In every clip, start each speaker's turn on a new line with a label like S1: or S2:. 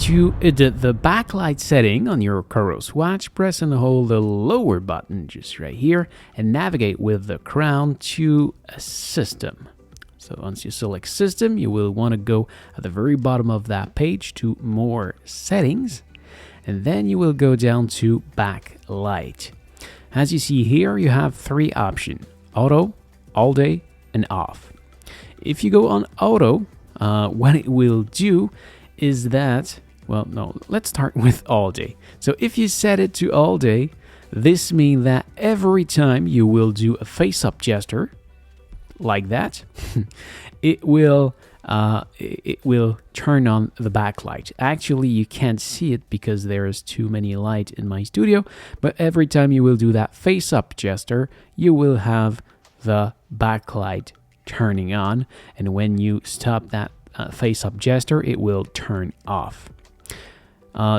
S1: To edit the backlight setting on your Coros watch, press and hold the lower button just right here and navigate with the crown to a system. So once you select system, you will want to go at the very bottom of that page to more settings, and then you will go down to backlight. As you see here, you have three options: auto, all day, and off. If you go on auto, what it will do is that, well, no, let's start with all day. So if you set it to all day, this means that every time you will do a face-up gesture, like that, it will turn on the backlight. Actually, you can't see it because there is too many light in my studio, but every time you will do that face-up gesture, you will have the backlight turning on, and when you stop that face-up gesture, it will turn off.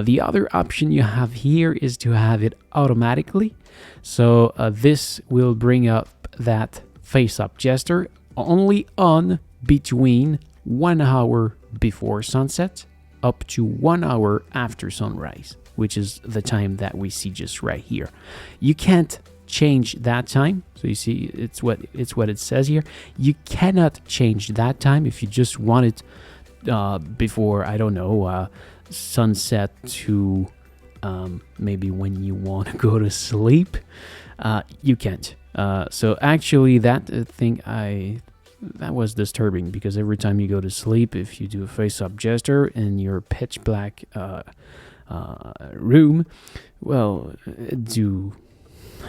S1: The other option you have here is to have it automatically. So this will bring up that face-up gesture only on between 1 hour before sunset up to 1 hour after sunrise, which is the time that we see just right here. You can't change that time. So you see, it's what it says here. You cannot change that time if you just want it before, I don't know, sunset to maybe when you want to go to sleep. You can't. So actually that that was disturbing, because every time you go to sleep, if you do a face-up gesture in your pitch black room, well, do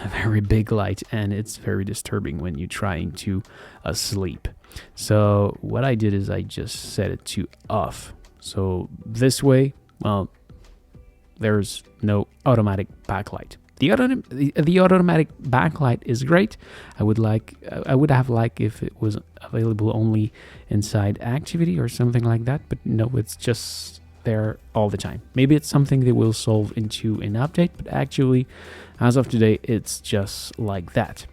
S1: a very big light, and it's very disturbing when you're trying to sleep. So what I did is I just set it to off. So this way, well, there's no automatic backlight. The automatic backlight is great. I would have liked if it was available only inside activity or something like that, but no, it's just there all the time. Maybe it's something they will solve into an update, but actually, as of today, it's just like that.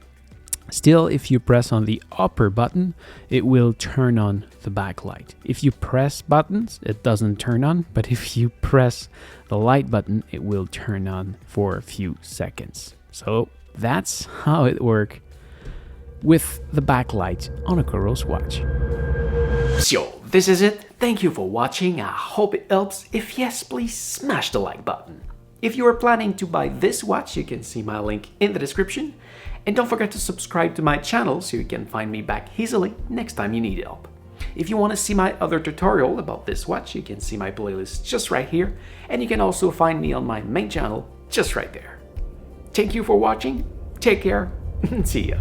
S1: Still, if you press on the upper button, it will turn on the backlight. If you press buttons, it doesn't turn on, but if you press the light button, it will turn on for a few seconds. So that's how it works with the backlight on a Coros watch. So this is it. Thank you for watching. I hope it helps. If yes, please smash the like button. If you are planning to buy this watch, you can see my link in the description. And don't forget to subscribe to my channel so you can find me back easily next time you need help. If you want to see my other tutorial about this watch, you can see my playlist just right here, and you can also find me on my main channel just right there. Thank you for watching, take care, and see ya.